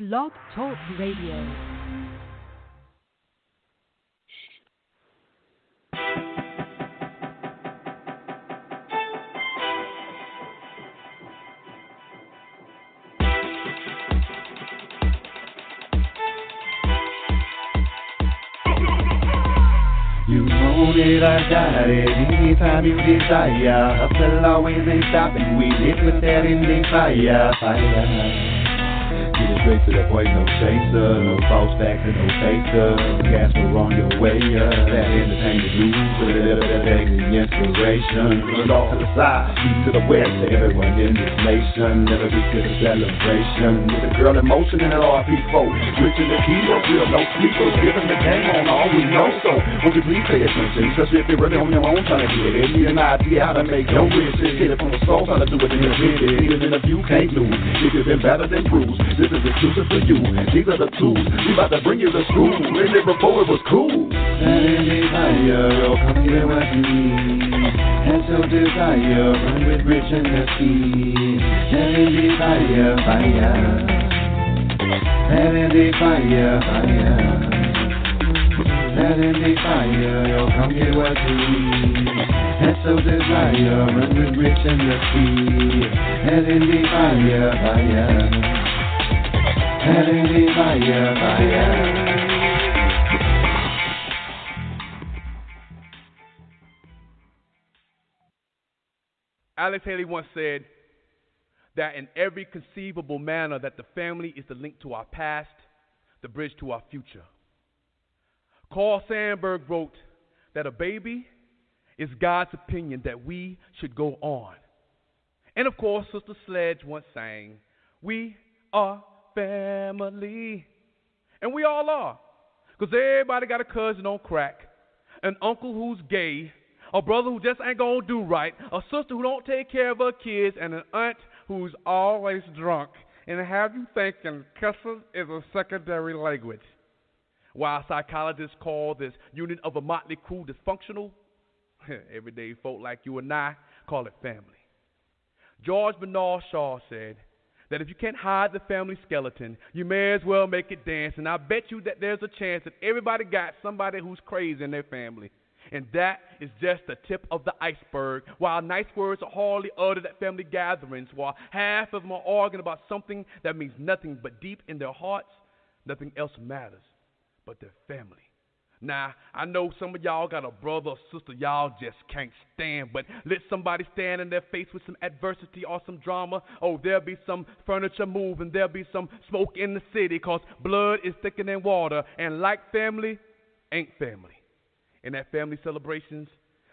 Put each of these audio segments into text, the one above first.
Blog Talk Radio. It, I got it, anytime you desire. Hustle always ain't stopping, we live with that Endie Fiya. Get it straight to the point, no chaser, no false facts and no chaser. Gas we're on your way, that entertainment news, a little bit of inspiration. Put it off to the side, east to the west, to everyone in this nation. Never be to the celebration, with a girl in motion and an RP4. Rich in the keyboard, real no sleepers, giving the game on all we know. So, won't you please pay attention, especially if you're really on your own trying to get it. Need an idea how to make your riches, get it from the soul, trying to do it in your business. Need an interview, can't lose, if you've been better than bruised. This is exclusive for you, these are the tools. We about to bring you to school, and it before it was cool. Endie Fiya, oh come here what you need. And so desire, run with Rich and the sea. Endie Fiya, Fiya. Endie Fiya, Fiya. Endie Fiya, oh come get what you need. And so desire, run with Rich and the sea. Endie Fiya, Fiya. Endie Fiya, Fiya. Alex Haley once said that in every conceivable manner that the family is the link to our past, the bridge to our future. Carl Sandburg wrote that a baby is God's opinion that we should go on. And of course, Sister Sledge once sang, we are family. And we all are. Because everybody got a cousin on crack, an uncle who's gay, a brother who just ain't gonna do right, a sister who don't take care of her kids, and an aunt who's always drunk. And have you thinking cussing is a secondary language. While psychologists call this unit of a motley crew dysfunctional, everyday folk like you and I call it family. George Bernard Shaw said that if you can't hide the family skeleton, you may as well make it dance. And I bet you that there's a chance that everybody got somebody who's crazy in their family. And that is just the tip of the iceberg. While nice words are hardly uttered at family gatherings, while half of them are arguing about something that means nothing, but deep in their hearts, nothing else matters but their family. Now, I know some of y'all got a brother or sister y'all just can't stand, but let somebody stand in their face with some adversity or some drama. Oh, there'll be some furniture moving, there'll be some smoke in the city, because blood is thicker than water, and like family, ain't family. And at family celebrations,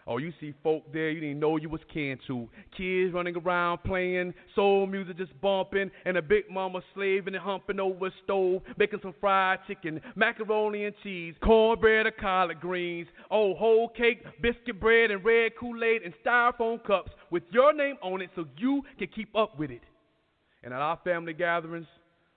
oh, you see folk there you didn't know you was kin to. Kids running around playing, soul music just bumping, and a big mama slaving and humping over a stove, making some fried chicken, macaroni and cheese, cornbread or collard greens, oh, whole cake, biscuit bread, and red Kool-Aid and styrofoam cups with your name on it so you can keep up with it. And at our family gatherings,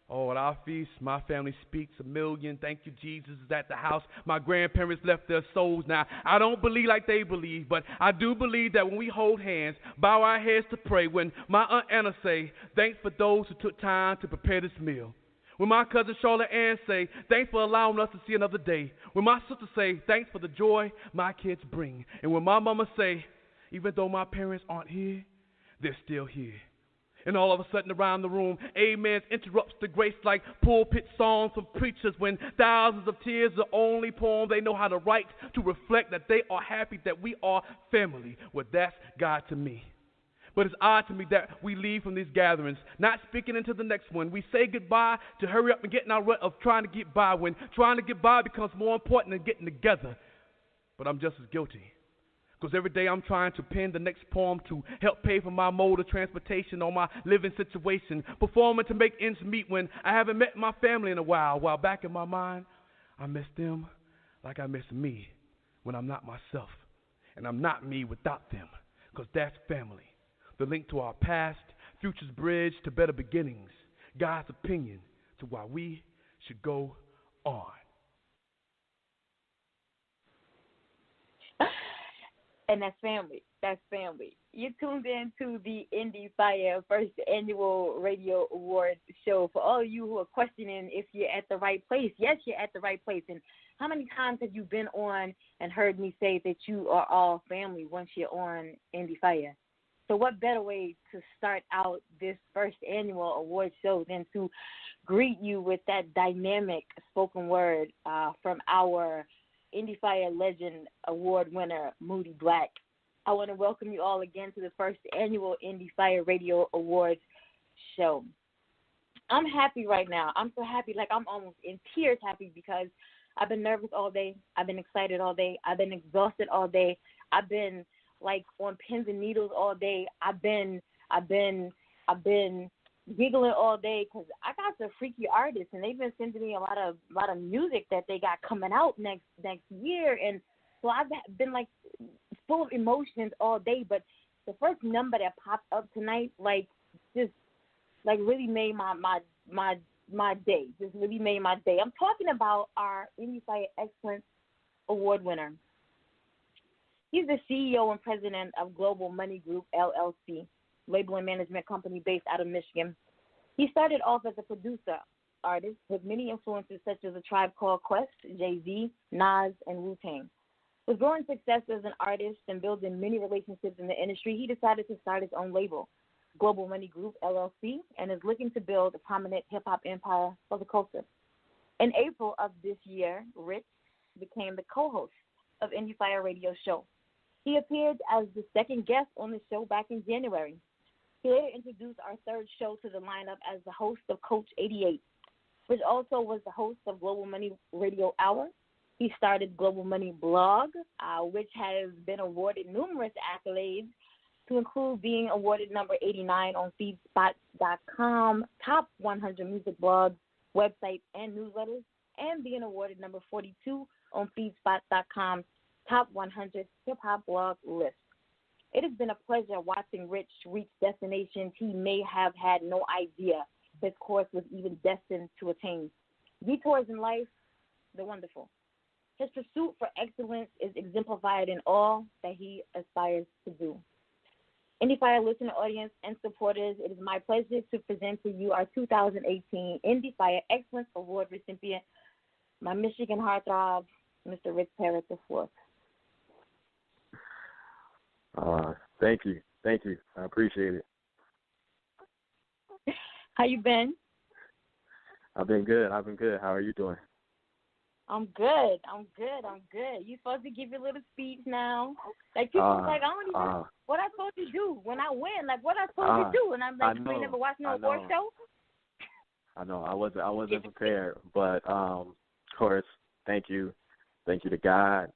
oh, at our feast, my family speaks a million. Thank you, Jesus is at the house. My grandparents left their souls. Now, I don't believe like they believe, but I do believe that when we hold hands, bow our heads to pray, when my Aunt Anna say, thanks for those who took time to prepare this meal. When my cousin Charlotte Ann say, thanks for allowing us to see another day. When my sister say, thanks for the joy my kids bring. And when my mama say, even though my parents aren't here, they're still here. And all of a sudden around the room, amens interrupts the grace like pulpit songs from preachers, when thousands of tears are the only poem they know how to write to reflect that they are happy that we are family. Well, that's God to me. But it's odd to me that we leave from these gatherings not speaking into the next one. We say goodbye to hurry up and get in our rut of trying to get by, when trying to get by becomes more important than getting together. But I'm just as guilty. Because every day I'm trying to pen the next poem to help pay for my mode of transportation or my living situation, performing to make ends meet when I haven't met my family in a while back in my mind, I miss them like I miss me when I'm not myself. And I'm not me without them, because that's family. The link to our past, future's bridge to better beginnings, God's opinion to why we should go on. And that's family. That's family. You tuned in to the Endie Fiya first annual radio awards show. For all of you who are questioning if you're at the right place, yes, you're at the right place. And how many times have you been on and heard me say that you are all family once you're on Endie Fiya? So what better way to start out this first annual award show than to greet you with that dynamic spoken word from our Endie Fiya Legend Award winner, Moody Black. I want to welcome you all again to the first annual Endie Fiya Radio Awards show. I'm happy right now. I'm so happy, like I'm almost in tears happy because I've been nervous all day. I've been excited all day. I've been exhausted all day. I've been like on pins and needles all day. I've been giggling all day because I got some freaky artists and they've been sending me a lot of music that they got coming out next year, and so I've been like full of emotions all day. But the first number that popped up tonight, like just like really made my day. Just really made my day. I'm talking about our Endie Fiya Excellence Award winner. He's the CEO and president of Global Money Group, LLC, label and management company based out of Michigan. He started off as a producer artist with many influences such as A Tribe Called Quest, Jay-Z, Nas, and Wu-Tang. With growing success as an artist and building many relationships in the industry, he decided to start his own label, Global Money Group, LLC, and is looking to build a prominent hip-hop empire for the culture. In April of this year, Rich became the co-host of Endie Fiya Radio Show. He appeared as the second guest on the show back in January. He later introduced our third show to the lineup as the host of Coach 88, which also was the host of Global Money Radio Hour. He started Global Money Blog, which has been awarded numerous accolades, to include being awarded number 89 on feedspot.com, top 100 music blogs, websites, and newsletters, and being awarded number 42 on feedspot.com, top 100 hip-hop blog list. It has been a pleasure watching Rich reach destinations he may have had no idea his course was even destined to attain. Detours in life, they're wonderful. His pursuit for excellence is exemplified in all that he aspires to do. Endie Fiya listener audience and supporters, it is my pleasure to present to you our 2018 Endie Fiya Excellence Award recipient, my Michigan heartthrob, Mr. Rich Parrott IV. Thank you. I appreciate it. How you been? I've been good. How are you doing? I'm good. You supposed to give your little speech now. Like people like, I don't even what I supposed to do when I win. Like what I supposed to do, and I'm like, you never watched no award show. I know. I wasn't prepared, but of course, thank you to God.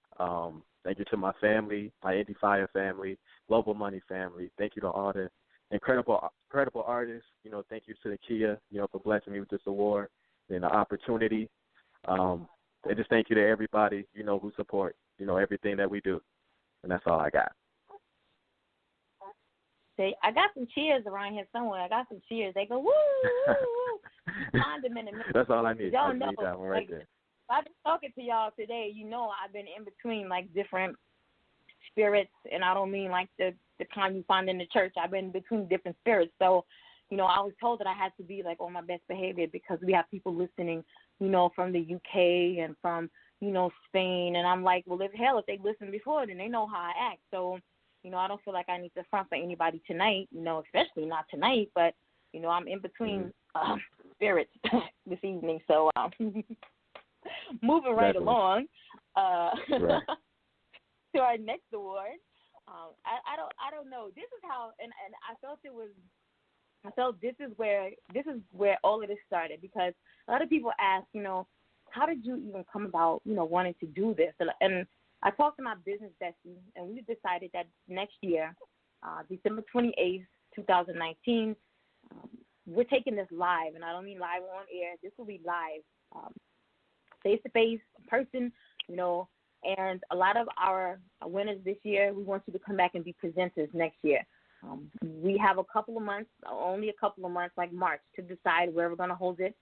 Thank you to my family, my Endie Fiya family, Global Money family. Thank you to all the incredible artists. Thank you to Nakia, for blessing me with this award and the opportunity. And just thank you to everybody, who support, everything that we do. And that's all I got. See, I got some cheers around here somewhere. I got some cheers. They go, woo, woo, woo. Find them in a minute. That's all I need. Y'all I need that one right there. I've been talking to y'all today. I've been in between, like, different spirits, and I don't mean, like, the kind you find in the church. I've been between different spirits. So, I was told that I had to be, like, on my best behavior because we have people listening, from the UK and from, Spain. And I'm like, well, if they listened before, then they know how I act. So, I don't feel like I need to front for anybody tonight, especially not tonight. But, I'm in between spirits this evening. So, moving right along right. to our next award. I don't know. This is how, and I felt this is where all of this started, because a lot of people ask, how did you even come about, wanting to do this? And I talked to my business bestie, and we decided that next year, December 28th, 2019, we're taking this live, and I don't mean live on air. This will be live, face-to-face, person, and a lot of our winners this year, we want you to come back and be presenters next year. We have only a couple of months, like March, to decide where we're going to hold it,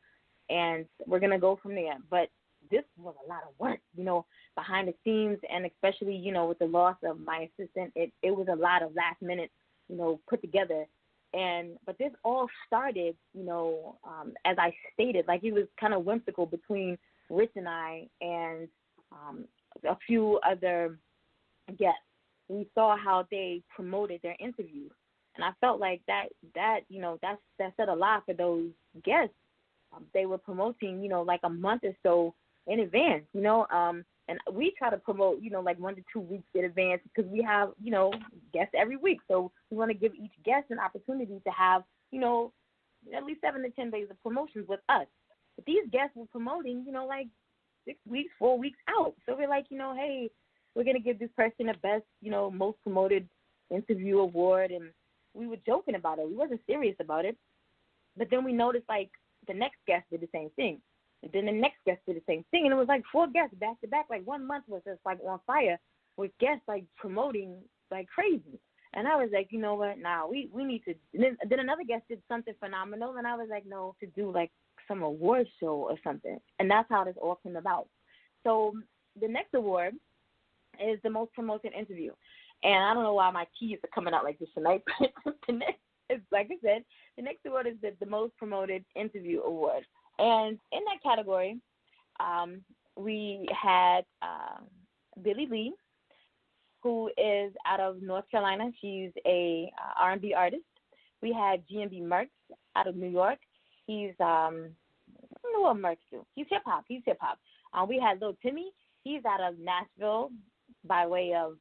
and we're going to go from there. But this was a lot of work, behind the scenes, and especially, with the loss of my assistant, it was a lot of last minute, put together. But this all started, as I stated, like it was kind of whimsical between Rich and I and a few other guests. We saw how they promoted their interviews, and I felt like that said a lot for those guests. They were promoting, like a month or so in advance, and we try to promote, like 1 to 2 weeks in advance because we have, guests every week. So we want to give each guest an opportunity to have, at least 7 to 10 days of promotions with us. But these guests were promoting, like 6 weeks, 4 weeks out. So we're like, hey, we're going to give this person the best, most promoted interview award. And we were joking about it. We wasn't serious about it. But then we noticed, like, the next guest did the same thing. And then the next guest did the same thing. And it was like 4 guests back to back. Like 1 month was just like on fire with guests like promoting like crazy. And I was like, you know what? Nah, we need to. And then another guest did something phenomenal. And I was like, no, to do like some award show or something. And that's how this all came about. So the next award is the most promoted interview. And I don't know why my keys are coming out like this tonight. But the next, like I said, the next award is the most promoted interview award. And in that category, we had Billie Lee, who is out of North Carolina. She's a R&B artist. We had G&B Merks out of New York. He's, I don't know what Merks do. He's hip-hop. We had Lil Timmy. He's out of Nashville by way of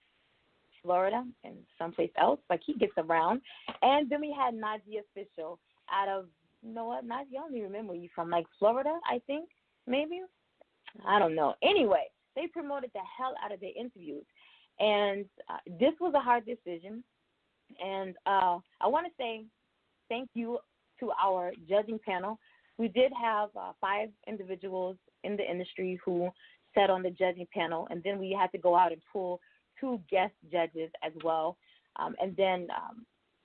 Florida and someplace else. Like, he gets around. And then we had Nadia Official out of, you know what, Nadia, I don't even remember where you from, like Florida, I think, maybe? I don't know. Anyway, they promoted the hell out of their interviews. And this was a hard decision. And I want to say thank you to our judging panel. We did have 5 individuals in the industry who sat on the judging panel, and then we had to go out and pull 2 guest judges as well. And then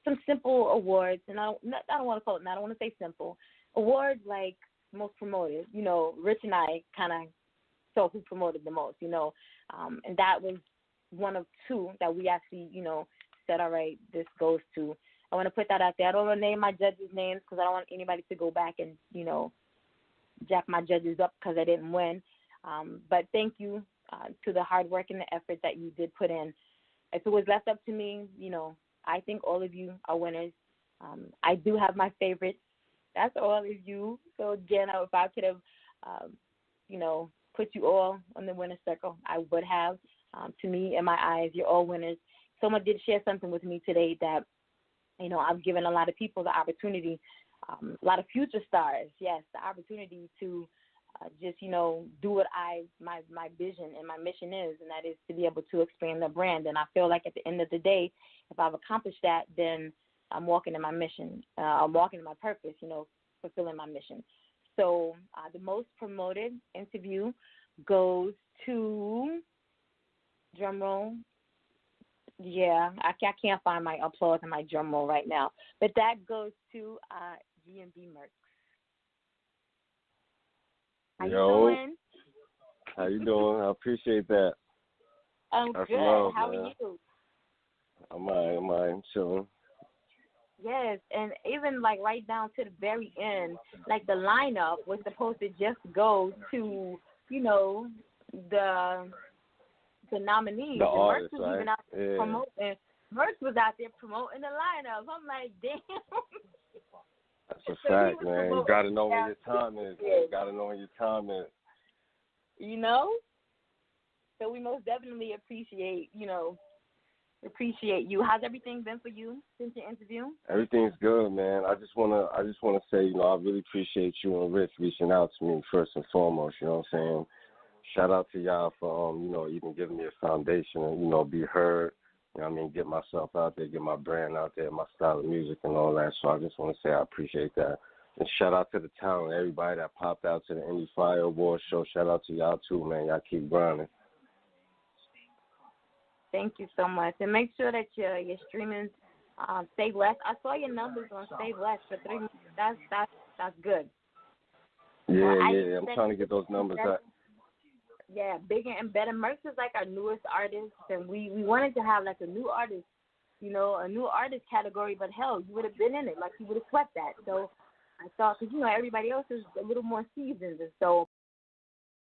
some simple awards, and I don't want to call it, I don't want to say simple, awards like most promoted. Rich and I kind of saw who promoted the most, and that was one of 2 that we actually, said, all right, this goes to. I want to put that out there. I don't want to name my judges' names because I don't want anybody to go back and, jack my judges up because I didn't win. But thank you to the hard work and the effort that you did put in. If it was left up to me, I think all of you are winners. I do have my favorites. That's all of you. So, again, if I could have, put you all on the winner's circle, I would have. To me, in my eyes, you're all winners. Someone did share something with me today that, I've given a lot of people the opportunity, a lot of future stars, yes, the opportunity to just, do what my vision and my mission is, and that is to be able to expand the brand. And I feel like at the end of the day, if I've accomplished that, then I'm walking in my mission. I'm walking in my purpose, fulfilling my mission. So the most promoted interview goes to, drum roll. Yeah, I can't find my applause and my drum roll right now. But that goes to G&B Merks. How you doing? How you doing? I appreciate that. I'm That's good. love, How man. are you? I'm chilling. Yes, and even like right down to the very end, like the lineup was supposed to just go to, the nominees. The artists, Merks was right? even out there promoting. Merks was out there promoting the lineup. I'm like, damn. That's a So fact, man. You got to know when your time is. Yeah. You got to know when your time is. So we most definitely appreciate you. How's everything been for you since your interview? Everything's good, man. I just wanna say, I really appreciate you and Rich reaching out to me first and foremost. You know what I'm saying? Shout out to y'all for even giving me a foundation and be heard. Get myself out there, get my brand out there, my style of music and all that. So I just want to say I appreciate that. And shout out to the talent, everybody that popped out to the Endie Fiya Awards Show. Shout out to y'all too, man. Y'all keep grinding. Thank you so much. And make sure that your streaming Save Less. I saw your numbers on Save Less for 3 months. That's good. Yeah. I'm trying to get those numbers up. Yeah, Bigger and Better. Merx is like our newest artist, and we wanted to have like a new artist, a new artist category, but hell, you would have been in it. Like, you would have swept that. So I thought, because, everybody else is a little more seasoned, and so